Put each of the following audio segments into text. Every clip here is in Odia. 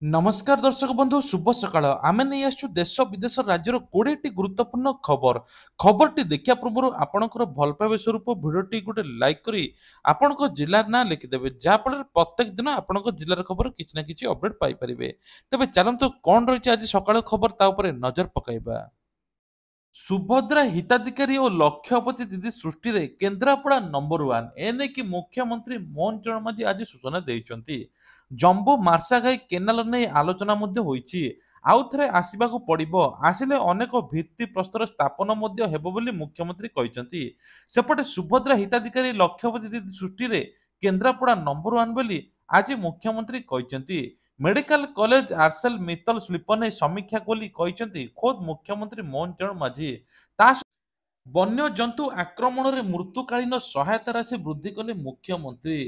नमस्कार दर्शक बंधु शुभ सकाळ आमे नहीं आसु देश विदेश राज्यर 20टी गुरुत्वपूर्ण खबर खबरटी देखिया पूर्व आपणकर भल पाइबा स्वरूप भिडियोटी गोटे लाइक करी आपणक जिल्लार ना लिखिदेवे जहाँफल प्रत्येक दिन आपणक जिल्लार खबर किछि ना किछि अपडेट पाई परिबे। तेबे चलंतु कोन रहिछि आज सकाळ खबर ता उपरे नजर पकाइबा। सुभद्रा हिताधिकारी और लक्षपति दीदी सृष्टि रे केन्द्रापड़ा नंबर वन एने कि मुख्यमंत्री मोहन चरण माझी आज सूचना देइचंती। जम्बो मार्साघाई केनाल नै आलोचना मध्ये होईछि। आउ थरे आसिबाकू पड़िबो आसिले अनेक भित्ति प्रस्तर स्थापन मध्ये हेबो बोली मुख्यमंत्री कहिचंती। सेपटे सुभद्रा हिताधिकारी लक्षपति दीदी सृष्टि रे केन्द्रापड़ा नंबर वन बोली आज मुख्यमंत्री कहिचंती। मेडिकल कॉलेज आरसेल मित्तल शिल्प ने समीक्षा कोली କହିଛନ୍ତି ଖୋଦ୍ ମୁଖ୍ୟମନ୍ତ୍ରୀ ମୋହନ ଚରଣ ମାଝୀ। ତା ବନ୍ୟଜନ୍ତୁ ଆକ୍ରମଣରେ ମୃତ୍ୟୁକାଳୀନ ସହାୟତା ରାଶି ବୃଦ୍ଧି କଲେ ମୁଖ୍ୟମନ୍ତ୍ରୀ।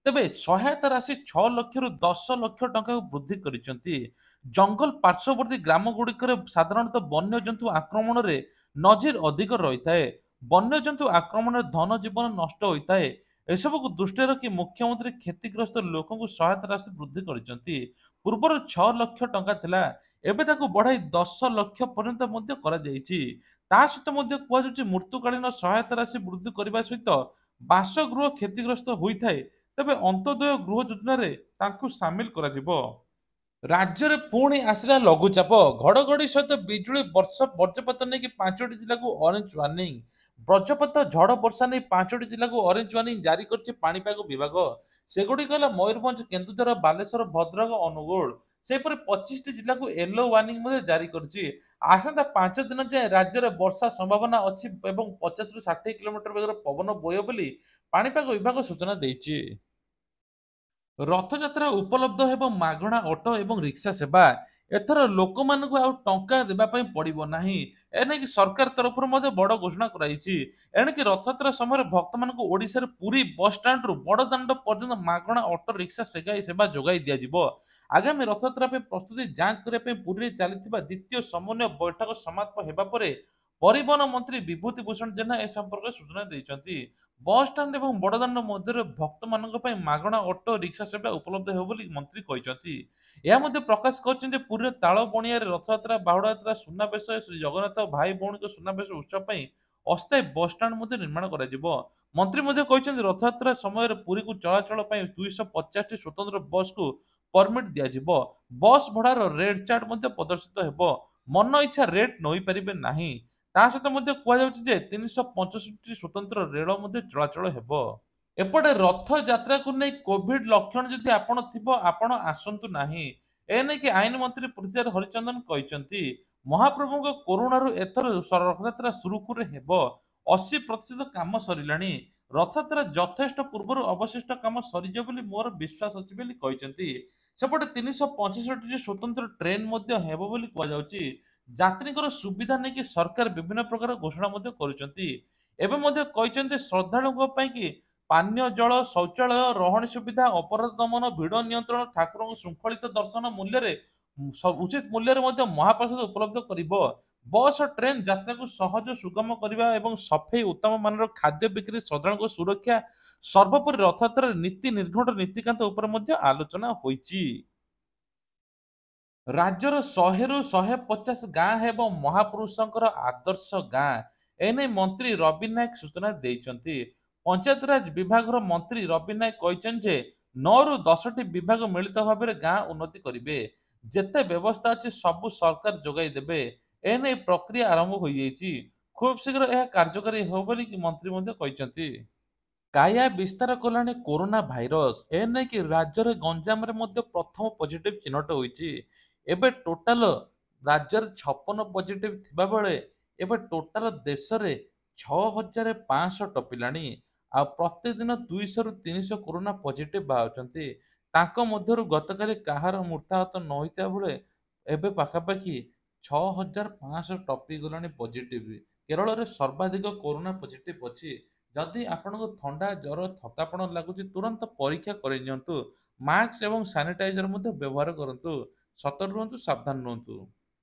ତେବେ ସହାୟତା ରାଶି 6 ଲକ୍ଷରୁ 10 ଲକ୍ଷ ଟଙ୍କାକୁ ବୃଦ୍ଧି କରିଛନ୍ତି। ଜଙ୍ଗଲ ପାର୍ଶ୍ୱବର୍ତ୍ତୀ ଗ୍ରାମଗୁଡ଼ିକରେ ସାଧାରଣତଃ ବନ୍ୟଜନ୍ତୁ ଆକ୍ରମଣରେ ନଜିର ଅଧିକ ରହିଥାଏ। ବନ୍ୟଜନ୍ତୁ ଆକ୍ରମଣରେ ଧନ ଜୀବନ ନଷ୍ଟ ହୋଇଥାଏ। ଏସବୁକୁ ଦୃଷ୍ଟିରେ ରଖି ମୁଖ୍ୟମନ୍ତ୍ରୀ କ୍ଷତିଗ୍ରସ୍ତ ଲୋକଙ୍କୁ ସହାୟତା ରାଶି ବୃଦ୍ଧି କରିଛନ୍ତି। ପୂର୍ବରୁ 6 ଲକ୍ଷ ଟଙ୍କା ଥିଲା, ଏବେ ତାକୁ ବଢ଼ାଇ 10 ଲକ୍ଷ ପର୍ଯ୍ୟନ୍ତ ମଧ୍ୟ କରାଯାଇଛି। ତା ସହିତ ମଧ୍ୟ କୁହାଯାଉଛି ମୃତ୍ୟୁକାଳୀନ ସହାୟତା ରାଶି ବୃଦ୍ଧି କରିବା ସହିତ ବାସଗୃହ କ୍ଷତିଗ୍ରସ୍ତ ହୋଇଥାଏ ତେବେ ଅନ୍ତୋଦୟ ଗୃହ ଯୋଜନାରେ ତାଙ୍କୁ ସାମିଲ କରାଯିବ। ରାଜ୍ୟରେ ପୁଣି ଆସିଲା ଲଘୁଚାପ ଘଡଘଡି ସହିତ ବିଜୁଳି ବର୍ଷା ବଜ୍ରପାତ ନେଇକି 5ଟି ଜିଲ୍ଲାକୁ ଅରେଞ୍ଜ ୱାର୍ନିଂ। ବଜ୍ରପାତ ଝଡ଼ ବର୍ଷା ନେଇ 5ଟି ଜିଲ୍ଲାକୁ ଅରେଞ୍ଜ ୱାର୍ନିଂ ଜାରି କରିଛି ପାଣିପାଗ ବିଭାଗ। ସେଗୁଡ଼ିକ ହେଲା ମୟୂରଭଞ୍ଜ, କେନ୍ଦୁଝର, ବାଲେଶ୍ୱର, ଭଦ୍ରକ, ଅନୁଗୁଳ। ସେହିପରି 25ଟି ଜିଲ୍ଲାକୁ ୟେଲୋ ୱାର୍ନିଂ ମଧ୍ୟ ଜାରି କରିଛି। ଆସନ୍ତା 5 ଦିନ ଯାଏଁ ରାଜ୍ୟରେ ବର୍ଷା ସମ୍ଭାବନା ଅଛି ଏବଂ 50ରୁ 60 କିଲୋମିଟର ବେଗରେ ପବନ ବୋହିବ ବୋଲି ପାଣିପାଗ ବିଭାଗ ସୂଚନା ଦେଇଛି। ରଥଯାତ୍ରା ଉପଲବ୍ଧ ହେବ ମାଗଣା ଅଟୋ ଏବଂ ରିକ୍ସା ସେବା। ଏଥର ଲୋକମାନଙ୍କୁ ଆଉ ଟଙ୍କା ଦେବା ପାଇଁ ପଡିବ ନାହିଁ। ଏନେଇକି ସରକାର ତରଫରୁ ମଧ୍ୟ ବଡ ଘୋଷଣା କରାଯାଇଛି। ଏଣିକି ରଥଯାତ୍ରା ସମୟରେ ଭକ୍ତମାନଙ୍କୁ ଓଡ଼ିଶାରେ ପୁରୀ ବସ୍ଷ୍ଟାଣ୍ଡରୁ ବଡ଼ଦାଣ୍ଡ ପର୍ଯ୍ୟନ୍ତ ମାଗଣା ଅଟୋ ରିକ୍ସା ସେବା ଯୋଗାଇ ଦିଆଯିବ। ଆଗାମୀ ରଥଯାତ୍ରା ପାଇଁ ପ୍ରସ୍ତୁତି ଯାଞ୍ଚ କରିବା ପାଇଁ ପୁରୀରେ ଚାଲିଥିବା ଦ୍ୱିତୀୟ ସମନ୍ୱୟ ବୈଠକ ସମାପ୍ତ ହେବା ପରେ ପରିବହନ ମନ୍ତ୍ରୀ ବିଭୂତି ଭୂଷଣ ଜେନା ଏ ସମ୍ପର୍କରେ ସୂଚନା ଦେଇଛନ୍ତି। ବସ୍ଷ୍ଟାଣ୍ଡ ଏବଂ ବଡ଼ଦାଣ୍ଡ ମଧ୍ୟରେ ଭକ୍ତମାନଙ୍କ ପାଇଁ ମାଗଣା ଅଟୋ ରିକ୍ସା ସେବା ଉପଲବ୍ଧ ହେବ ବୋଲି ମନ୍ତ୍ରୀ କହିଛନ୍ତି। ଏହା ମଧ୍ୟ ପ୍ରକାଶ କରିଛନ୍ତି ଯେ ପୁରୀର ତାଳବଣିଆରେ ରଥଯାତ୍ରା, ବାହୁଡା ଯାତ୍ରା, ସୁନାବେଶ, ଶ୍ରୀ ଜଗନ୍ନାଥ ଭାଇ ଭଉଣୀଙ୍କ ସୁନାବେଶ ଉତ୍ସବ ପାଇଁ ଅସ୍ଥାୟୀ ବସ୍ଷ୍ଟାଣ୍ଡ ମଧ୍ୟ ନିର୍ମାଣ କରାଯିବ। ମନ୍ତ୍ରୀ ମଧ୍ୟ କହିଛନ୍ତି ରଥଯାତ୍ରା ସମୟରେ ପୁରୀକୁ ଚଳାଚଳ ପାଇଁ 250ଟି ସ୍ୱତନ୍ତ୍ର ବସ୍‌କୁ ପରମିଟ୍ ଦିଆଯିବ। ବସ୍ ଭଡ଼ାର ରେଟ୍ ଚାର୍ଟ ମଧ୍ୟ ପ୍ରଦର୍ଶିତ ହେବ। ମନ ଇଚ୍ଛା ରେଟ୍ ନେଇପାରିବେ ନାହିଁ। ତା ସହିତ ମଧ୍ୟ କୁହାଯାଉଛି ଯେ 365ଟି ସ୍ୱତନ୍ତ୍ର ରେଳ ମଧ୍ୟ ଚଳାଚଳ ହେବ। ଏପଟେ ରଥଯାତ୍ରାକୁ ନେଇ କୋଭିଡ ଲକ୍ଷଣ ଯଦି ଆପଣ ଥିବ ଆପଣ ଆସନ୍ତୁ ନାହିଁ। ଏନେଇକି ଆଇନ ମନ୍ତ୍ରୀ ପୃଥ୍ୱୀରାଜ ହରିଚନ୍ଦନ କହିଛନ୍ତି। ମହାପ୍ରଭୁଙ୍କ କରୁଣାରୁ ଏଥର ରଥଯାତ୍ରା ସୁରୁଖୁରୁରେ ହେବ। 80% କାମ ସରିଲାଣି। ରଥଯାତ୍ରା ଯଥେଷ୍ଟ ପୂର୍ବରୁ ଅବଶିଷ୍ଟ କାମ ସରିଯିବ ବୋଲି ମୋର ବିଶ୍ୱାସ ଅଛି ବୋଲି କହିଛନ୍ତି। ସେପଟେ 365ଟି ସ୍ୱତନ୍ତ୍ର ଟ୍ରେନ୍ ମଧ୍ୟ ହେବ ବୋଲି କୁହାଯାଉଛି। ଯାତ୍ରୀଙ୍କର ସୁବିଧା ନେଇକି ସରକାର ବିଭିନ୍ନ ପ୍ରକାର ଘୋଷଣା ମଧ୍ୟ କରୁଛନ୍ତି। ଏବେ ମଧ୍ୟ କହିଛନ୍ତି ଶ୍ରଦ୍ଧାଳୁଙ୍କ ପାଇଁ କି ପାନୀୟ ଜଳ, ଶୌଚାଳୟ, ରହଣି ସୁବିଧା, ଅପରାଧ ଦମନ, ଭିଡ ନିୟନ୍ତ୍ରଣ, ଠାକୁରଙ୍କୁ ଶୃଙ୍ଖଳିତ ଦର୍ଶନ ମୂଲ୍ୟରେ ଉଚିତ ମୂଲ୍ୟରେ ମଧ୍ୟ ମହାପ୍ରସାଦ ଉପଲବ୍ଧ କରିବ। ବସ୍ ଓ ଟ୍ରେନ୍ ଯାତ୍ରାକୁ ସହଜ ସୁଗମ କରିବା ଏବଂ ସଫେଇ, ଉତ୍ତମ ମାନର ଖାଦ୍ୟ ବିକ୍ରି, ଶ୍ରଦ୍ଧାଳୁଙ୍କ ସୁରକ୍ଷା ସର୍ବୋପରି ରଥଯାତ୍ରାରେ ନୀତି ନିର୍ଘଣ୍ଟ ନୀତିକାନ୍ତ ଉପରେ ମଧ୍ୟ ଆଲୋଚନା ହୋଇଛି। ରାଜ୍ୟର 100ରୁ 150 ଗାଁ ହେବ ମହାପୁରୁଷଙ୍କର ଆଦର୍ଶ ଗାଁ। ଏନେଇ ମନ୍ତ୍ରୀ ରବି ନାୟକ ସୂଚନା ଦେଇଛନ୍ତି। ପଞ୍ଚାୟତରାଜ ବିଭାଗର ମନ୍ତ୍ରୀ ରବି ନାୟକ କହିଛନ୍ତି ଯେ 9ରୁ 10ଟି ବିଭାଗ ମିଳିତ ଭାବରେ ଗାଁ ଉନ୍ନତି କରିବେ। ଯେତେ ବ୍ୟବସ୍ଥା ଅଛି ସବୁ ସରକାର ଯୋଗାଇ ଦେବେ। ଏନେଇ ପ୍ରକ୍ରିୟା ଆରମ୍ଭ ହୋଇଯାଇଛି। ଖୁବ୍ ଶୀଘ୍ର ଏହା କାର୍ଯ୍ୟକାରୀ ହେବ ବୋଲି ମନ୍ତ୍ରୀ ମଧ୍ୟ କହିଛନ୍ତି। କାୟା ବିସ୍ତାର କଲାଣି କରୋନା ଭାଇରସ। ଏନେଇକି ରାଜ୍ୟରେ ଗଞ୍ଜାମରେ ମଧ୍ୟ ପ୍ରଥମ ପଜିଟିଭ ଚିହ୍ନଟ ହୋଇଛି। ଏବେ ଟୋଟାଲ ରାଜ୍ୟରେ 56 ପଜିଟିଭ ଥିବାବେଳେ ଏବେ ଟୋଟାଲ ଦେଶରେ 6500 ଟପିଲାଣି। ଆଉ ପ୍ରତିଦିନ 200ରୁ 300 କରୋନା ପଜିଟିଭ ବାହାରୁଛନ୍ତି। ତାଙ୍କ ମଧ୍ୟରୁ ଗତକାଲି କାହାର ମୃତାହତ ନ ହୋଇଥିବା ବେଳେ ଏବେ ପାଖାପାଖି 6500 ଟପି ଗଲାଣି ପଜିଟିଭ। କେରଳରେ ସର୍ବାଧିକ କରୋନା ପଜିଟିଭ ଅଛି। ଯଦି ଆପଣଙ୍କୁ ଥଣ୍ଡା, ଜ୍ୱର, ଥକାପଣ ଲାଗୁଛି ତୁରନ୍ତ ପରୀକ୍ଷା କରିନିଅନ୍ତୁ। ମାସ୍କ ଏବଂ ସାନିଟାଇଜର ମଧ୍ୟ ବ୍ୟବହାର କରନ୍ତୁ। ସତର୍କ ରୁହନ୍ତୁ, ସାବଧାନ ରୁହନ୍ତୁ।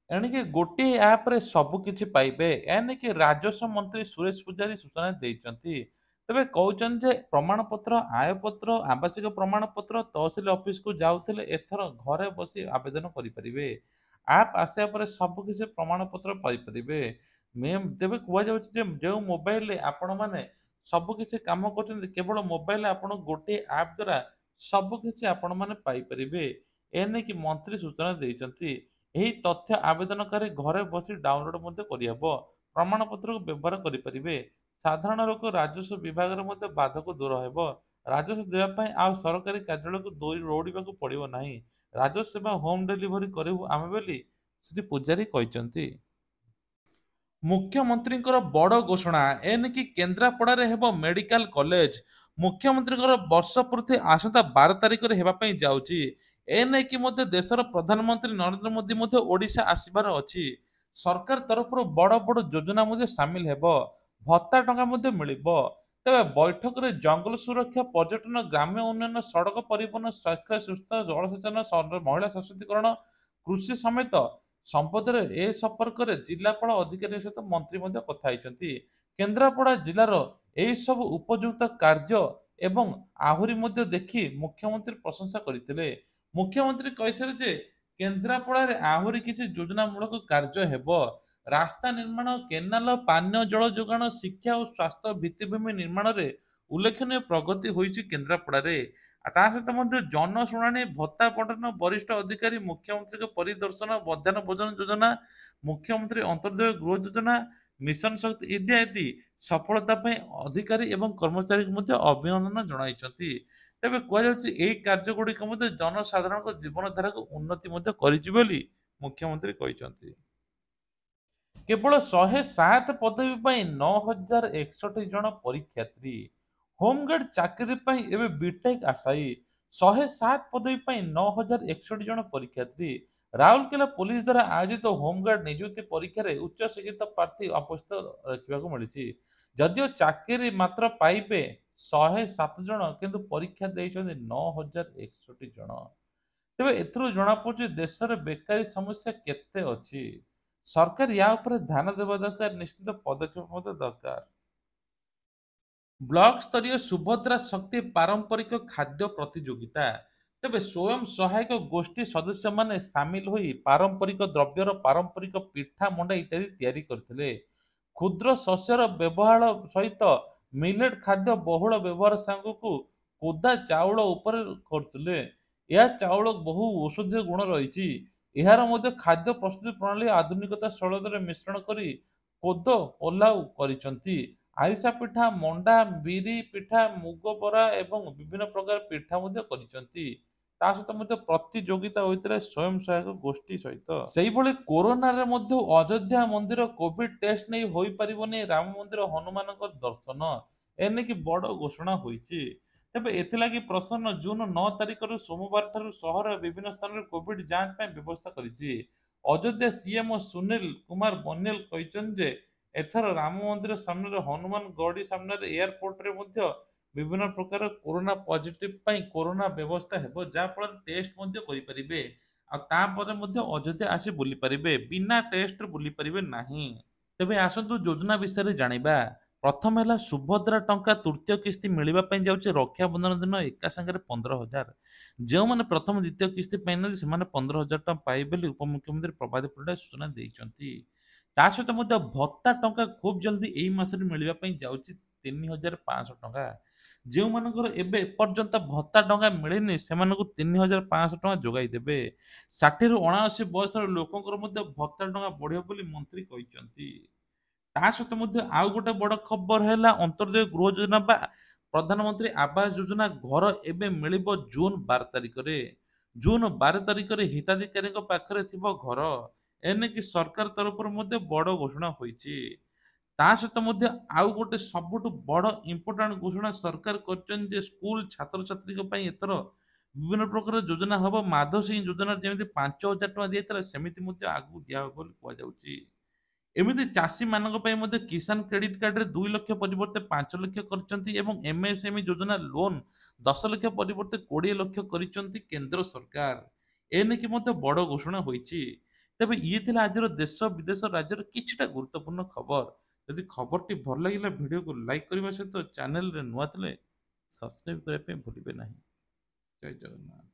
ଏଣିକି ଗୋଟିଏ ଆପ୍‌ରେ ସବୁ କିଛି ପାଇବେ। ଏନେଇକି ରାଜସ୍ୱ ମନ୍ତ୍ରୀ ସୁରେଶ ପୂଜାରୀ ସୂଚନା ଦେଇଛନ୍ତି। ତେବେ କହୁଛନ୍ତି ଯେ ପ୍ରମାଣପତ୍ର, ଆୟପତ୍ର, ଆବାସିକ ପ୍ରମାଣପତ୍ର ତହସିଲ ଅଫିସକୁ ଯାଉଥିଲେ ଏଥର ଘରେ ବସି ଆବେଦନ କରିପାରିବେ। ଆପ୍ ଆସିବା ପରେ ସବୁକିଛି ପ୍ରମାଣପତ୍ର ପାଇପାରିବେ। ତେବେ କୁହାଯାଉଛି ଯେ ଯେଉଁ ମୋବାଇଲରେ ଆପଣମାନେ ସବୁକିଛି କାମ କରୁଛନ୍ତି କେବଳ ମୋବାଇଲରେ ଆପଣ ଗୋଟିଏ ଆପ୍ ଦ୍ୱାରା ସବୁକିଛି ଆପଣମାନେ ପାଇପାରିବେ। ଏନେଇକି ମନ୍ତ୍ରୀ ସୂଚନା ଦେଇଛନ୍ତି। ଏହି ତଥ୍ୟ ଆବେଦନକାରୀ ଘରେ ବସି ଡାଉନଲୋଡ୍ ମଧ୍ୟ କରିହେବ। ପ୍ରମାଣପତ୍ରକୁ ବ୍ୟବହାର କରିପାରିବେ। ସାଧାରଣ ଲୋକ ରାଜସ୍ୱ ବିଭାଗରେ ମଧ୍ୟ ବାଧକ ଦୂର ହେବ। ରାଜସ୍ୱ ଦେବା ପାଇଁ ଆଉ ସରକାରୀ କାର୍ଯ୍ୟାଳୟକୁ ଦୌଡ଼ିବାକୁ ପଡ଼ିବ ନାହିଁ। ରାଜସ୍ୱ ସେବା ହୋମ୍ ଡେଲିଭରି କରିବୁ ଆମେ ବୋଲି ଶ୍ରୀ ପୂଜାରୀ କହିଛନ୍ତି। ମୁଖ୍ୟମନ୍ତ୍ରୀଙ୍କର ବଡ଼ ଘୋଷଣା, ଏନେକି କେନ୍ଦ୍ରାପଡ଼ାରେ ହେବ ମେଡିକାଲ କଲେଜ। ମୁଖ୍ୟମନ୍ତ୍ରୀଙ୍କର ବର୍ଷ ପୂର୍ତ୍ତି ଆସନ୍ତା 12 ତାରିଖରେ ହେବା ପାଇଁ ଯାଉଛି। ଏନେଇକି ମଧ୍ୟ ଦେଶର ପ୍ରଧାନମନ୍ତ୍ରୀ ନରେନ୍ଦ୍ର ମୋଦି ମଧ୍ୟ ଓଡ଼ିଶା ଆସିବାର ଅଛି। ସରକାର ତରଫରୁ ବଡ଼ ବଡ଼ ଯୋଜନା ମଧ୍ୟ ସାମିଲ ହେବ। ଭତ୍ତା ଟଙ୍କା ମଧ୍ୟ ମିଳିବ। ତେବେ ବୈଠକରେ ଜଙ୍ଗଲ ସୁରକ୍ଷା, ପର୍ଯ୍ୟଟନ, ଗ୍ରାମ୍ୟ ଉନ୍ନୟନ, ସଡ଼କ ପରିବହନ, ସ୍ୱାସ୍ଥ୍ୟ, ସୁସ୍ଥ ଜଳସେଚନ, ମହିଳା ସଶକ୍ତିକରଣ, କୃଷି ସମେତ ସମ୍ପଦରେ ଏ ସମ୍ପର୍କରେ ଜିଲ୍ଲାପାଳ ଅଧିକାରୀଙ୍କ ସହିତ ମନ୍ତ୍ରୀ ମଧ୍ୟ କଥା ହେଇଛନ୍ତି। କେନ୍ଦ୍ରାପଡ଼ା ଜିଲ୍ଲାର ଏହି ସବୁ ଉପଯୁକ୍ତ କାର୍ଯ୍ୟ ଏବଂ ଆହୁରି ମଧ୍ୟ ଦେଖି ମୁଖ୍ୟମନ୍ତ୍ରୀ ପ୍ରଶଂସା କରିଥିଲେ। ମୁଖ୍ୟମନ୍ତ୍ରୀ କହିଥିଲେ ଯେ କେନ୍ଦ୍ରାପଡ଼ାରେ ଆହୁରି କିଛି ଯୋଜନାମୂଳକ କାର୍ଯ୍ୟ ହେବ। ରାସ୍ତା ନିର୍ମାଣ, କେନାଲ, ପାନୀୟ ଜଳ ଯୋଗାଣ, ଶିକ୍ଷା ଓ ସ୍ୱାସ୍ଥ୍ୟ ଭିତ୍ତିଭୂମି ନିର୍ମାଣରେ ଉଲ୍ଲେଖନୀୟ ପ୍ରଗତି ହୋଇଛି କେନ୍ଦ୍ରାପଡ଼ାରେ। ତା ସହିତ ମଧ୍ୟ ଜନଶୁଣାଣି, ଭତ୍ତା ବଣ୍ଟନ, ବରିଷ୍ଠ ଅଧିକାରୀ, ମୁଖ୍ୟମନ୍ତ୍ରୀଙ୍କ ପରିଦର୍ଶନ, ମଧ୍ୟାହ୍ନ ଭୋଜନ ଯୋଜନା, ମୁଖ୍ୟମନ୍ତ୍ରୀ ଅନ୍ତର୍ଦ୍ଦୟ ଗୃହ ଯୋଜନା, ମିଶନ ଶକ୍ତି ଇତ୍ୟାଦି ସଫଳତା ପାଇଁ ଅଧିକାରୀ ଏବଂ କର୍ମଚାରୀଙ୍କୁ ମଧ୍ୟ ଅଭିନନ୍ଦନ ଜଣାଇଛନ୍ତି। ତେବେ କୁହାଯାଉଛି ଏହି କାର୍ଯ୍ୟଗୁଡ଼ିକ ମଧ୍ୟ ଜନସାଧାରଣଙ୍କ ଜୀବନଧାରାକୁ ଉନ୍ନତି ମଧ୍ୟ କରିଛି ବୋଲି ମୁଖ୍ୟମନ୍ତ୍ରୀ କହିଛନ୍ତି। କେବଳ 107 ପଦବୀ ପାଇଁ 9,061 ଜଣ ପରୀକ୍ଷାର୍ଥୀ। ହୋମଗାର୍ଡ ଚାକିରି ପାଇଁ ଏବେ ବିଟେକ୍ ଆଶାୟୀ। 107 ପଦବୀ ପାଇଁ 9,061 ଜଣ ପରୀକ୍ଷାର୍ଥୀ। ରାଉରକେଲା ପୋଲିସ ଦ୍ୱାରା ଆୟୋଜିତ ହୋମଗାର୍ଡ ନିଯୁକ୍ତି ପରୀକ୍ଷାରେ ଉଚ୍ଚଶିକ୍ଷିତ ପ୍ରାର୍ଥୀ ଉପସ୍ଥିତ ଦେଖିବାକୁ ମିଳିଛି। ଯଦିଓ ଚାକିରି ମାତ୍ର ପାଇବେ 107 ଜଣ, କିନ୍ତୁ ପରୀକ୍ଷା ଦେଇଛନ୍ତି 9,061 ଜଣ। ତେବେ ଏଥିରୁ ଜଣାପଡ଼ୁଛି ଦେଶରେ ବେକାରୀ ସମସ୍ୟା କେତେ ଅଛି। ସରକାର ୟା ଉପରେ ଧ୍ୟାନ ଦେବା ଦରକାର, ନିଶ୍ଚିତ ପଦକ୍ଷେପ ମଧ୍ୟ ଦରକାର। ବ୍ଲକ ସ୍ତରୀୟ ସୁଭଦ୍ରା ଶକ୍ତି ପାରମ୍ପରିକ ଖାଦ୍ୟ ପ୍ରତିଯୋଗିତା। ତେବେ ସ୍ୱୟଂ ସହାୟକ ଗୋଷ୍ଠୀ ସଦସ୍ୟମାନେ ସାମିଲ ହୋଇ ପାରମ୍ପରିକ ଦ୍ରବ୍ୟର ପାରମ୍ପରିକ ପିଠା, ମଣ୍ଡା ଇତ୍ୟାଦି ତିଆରି କରିଥିଲେ। କ୍ଷୁଦ୍ର ଶସ୍ୟର ବ୍ୟବହାର ସହିତ ମିଲେଟ୍ ଖାଦ୍ୟ ବହୁଳ ବ୍ୟବହାର ସାଙ୍ଗକୁ କୋଦା ଚାଉଳ ଉପରେ କରୁଥିଲେ। ଏହା ଚାଉଳ ବହୁ ଔଷଧୀୟ ଗୁଣ ରହିଛି। ଏହାର ମଧ୍ୟ ଖାଦ୍ୟ ପ୍ରସ୍ତୁତି ପ୍ରଣାଳୀ ଆଧୁନିକତା ଶୈଳୀରେ ମିଶ୍ରଣ କରି କୋଦୋ ପଲାଉ କରିଛନ୍ତି। ଆରିସା ପିଠା, ମଣ୍ଡା, ବିରି ପିଠା, ମୁଗ ବରା ଏବଂ ବିଭିନ୍ନ ପ୍ରକାର ପିଠା ମଧ୍ୟ କରିଛନ୍ତି। ତା ସହିତ ମଧ୍ୟ ପ୍ରତିଯୋଗିତା ହୋଇଥିଲା ସ୍ୱୟଂ ସହାୟକ ଗୋଷ୍ଠୀ ସହିତ। ସେଇଭଳି କୋରୋନାରେ ମଧ୍ୟ ଅଯୋଧ୍ୟା ମନ୍ଦିର କୋଭିଡ ଟେଷ୍ଟ ନେଇ ହୋଇପାରିବନି ରାମ ମନ୍ଦିର ହନୁମାନଙ୍କ ଦର୍ଶନ। ଏନେଇକି ବଡ଼ ଘୋଷଣା ହୋଇଛି। ତେବେ ଏଥିଲାଗି ପ୍ରସନ୍ନ ଜୁନ 9 ତାରିଖରୁ ସୋମବାର ଠାରୁ ସହରର ବିଭିନ୍ନ ସ୍ଥାନରେ କୋଭିଡ ଯାଞ୍ଚ ପାଇଁ ବ୍ୟବସ୍ଥା କରିଛି। ଅଯୋଧ୍ୟା ସିଏମଓ ସୁନୀଲ କୁମାର ବନ୍ୟାଲ କହିଛନ୍ତି ଯେ ଏଥର ରାମ ମନ୍ଦିର ସାମ୍ନାରେ ହନୁମାନ ଗଡି ସାମ୍ନାରେ ଏୟାରପୋର୍ଟରେ ମଧ୍ୟ ବିଭିନ୍ନ ପ୍ରକାର କୋରୋନା ପଜିଟିଭ ପାଇଁ କୋରୋନା ବ୍ୟବସ୍ଥା ହେବ, ଯାହାଫଳରେ ଟେଷ୍ଟ ମଧ୍ୟ କରିପାରିବେ। ଆଉ ତାପରେ ମଧ୍ୟ ଅଯୋଧ୍ୟା ଆସି ବୁଲି ପାରିବେ, ବିନା ଟେଷ୍ଟରେ ବୁଲି ପାରିବେ ନାହିଁ। ତେବେ ଆସନ୍ତୁ ଯୋଜନା ବିଷୟରେ ଜାଣିବା। ପ୍ରଥମ ହେଲା ସୁଭଦ୍ରା ଟଙ୍କା ତୃତୀୟ କିସ୍ତି ମିଳିବା ପାଇଁ ଯାଉଛି ରକ୍ଷାବନ୍ଧନ ଦିନ ଏକା ସାଙ୍ଗରେ 15,000। ଯେଉଁମାନେ ପ୍ରଥମ ଦ୍ୱିତୀୟ କିସ୍ତି ପାଇନାହାନ୍ତି ସେମାନେ 15,000 ଟଙ୍କା ପାଇବେ ବୋଲି ଉପମୁଖ୍ୟମନ୍ତ୍ରୀ ପ୍ରଭାତ ପରିଡ଼ା ସୂଚନା ଦେଇଛନ୍ତି। ତା ସହିତ ମଧ୍ୟ ଭତ୍ତା ଟଙ୍କା ଖୁବ୍ ଜଲ୍ଦି ଏଇ ମାସରେ ମିଳିବା ପାଇଁ ଯାଉଛି 3,500 ଟଙ୍କା। ଯେଉଁମାନଙ୍କର ଏବେ ଏପର୍ଯ୍ୟନ୍ତ ଭତ୍ତା ଟଙ୍କା ମିଳିନି ସେମାନଙ୍କୁ 3,500 ଟଙ୍କା ଯୋଗାଇ ଦେବେ। 60ରୁ 79 ବୟସର ଲୋକଙ୍କର ମଧ୍ୟ ଭତ୍ତା ଟଙ୍କା ବଢ଼ିବ ବୋଲି ମନ୍ତ୍ରୀ କହିଛନ୍ତି। ତା ସହିତ ମଧ୍ୟ ଆଉ ଗୋଟେ ବଡ଼ ଖବର ହେଲା ଅନ୍ତର୍ଜୟ ଗୃହ ଯୋଜନା ବା ପ୍ରଧାନମନ୍ତ୍ରୀ ଆବାସ ଯୋଜନା ଘର ଏବେ ମିଳିବ ଜୁନ 12 ତାରିଖରେ। ଜୁନ 12 ତାରିଖରେ ହିତାଧିକାରୀଙ୍କ ପାଖରେ ଥିବ ଘର। ଏନେକି ସରକାର ତରଫରୁ ମଧ୍ୟ ବଡ଼ ଘୋଷଣା ହୋଇଛି। ତା ସହିତ ମଧ୍ୟ ଆଉ ଗୋଟେ ସବୁଠୁ ବଡ଼ ଇମ୍ପୋର୍ଟାଣ୍ଟ ଘୋଷଣା ସରକାର କରିଛନ୍ତି ଯେ ସ୍କୁଲ ଛାତ୍ରଛାତ୍ରୀଙ୍କ ପାଇଁ ଏଥର ବିଭିନ୍ନ ପ୍ରକାର ଯୋଜନା ହବ। ମାଧବ ଯୋଜନାରେ ଯେମିତି 5,000 ଟଙ୍କା ଦିଆଯାଇଥିଲା ସେମିତି ମଧ୍ୟ ଆଗକୁ ଦିଆହବ ବୋଲି କୁହାଯାଉଛି। ଏମିତି ଚାଷୀମାନଙ୍କ ପାଇଁ ମଧ୍ୟ କିଷାନ କ୍ରେଡିଟ୍ କାର୍ଡରେ 2 ଲକ୍ଷ ପରିବର୍ତ୍ତେ 5 ଲକ୍ଷ କରିଛନ୍ତି ଏବଂ ଏମ୍ଏସ୍ଏମ୍ଇ ଯୋଜନା ଲୋନ୍ 10 ଲକ୍ଷ ପରିବର୍ତ୍ତେ 20 ଲକ୍ଷ କରିଛନ୍ତି କେନ୍ଦ୍ର ସରକାର। ଏନେକି ମଧ୍ୟ ବଡ଼ ଘୋଷଣା ହୋଇଛି। ତେବେ ଇଏ ଥିଲା ଆଜିର ଦେଶ ବିଦେଶ ରାଜ୍ୟର କିଛିଟା ଗୁରୁତ୍ୱପୂର୍ଣ୍ଣ ଖବର। ଯଦି ଖବରଟି ଭଲ ଲାଗିଲା ଭିଡ଼ିଓକୁ ଲାଇକ୍ କରିବା ସହିତ ଚ୍ୟାନେଲରେ ନୂଆ ଥିଲେ ସବସ୍କ୍ରାଇବ୍ କରିବା ପାଇଁ ଭୁଲିବେ ନାହିଁ। ଜୟ ଜଗନ୍ନାଥ।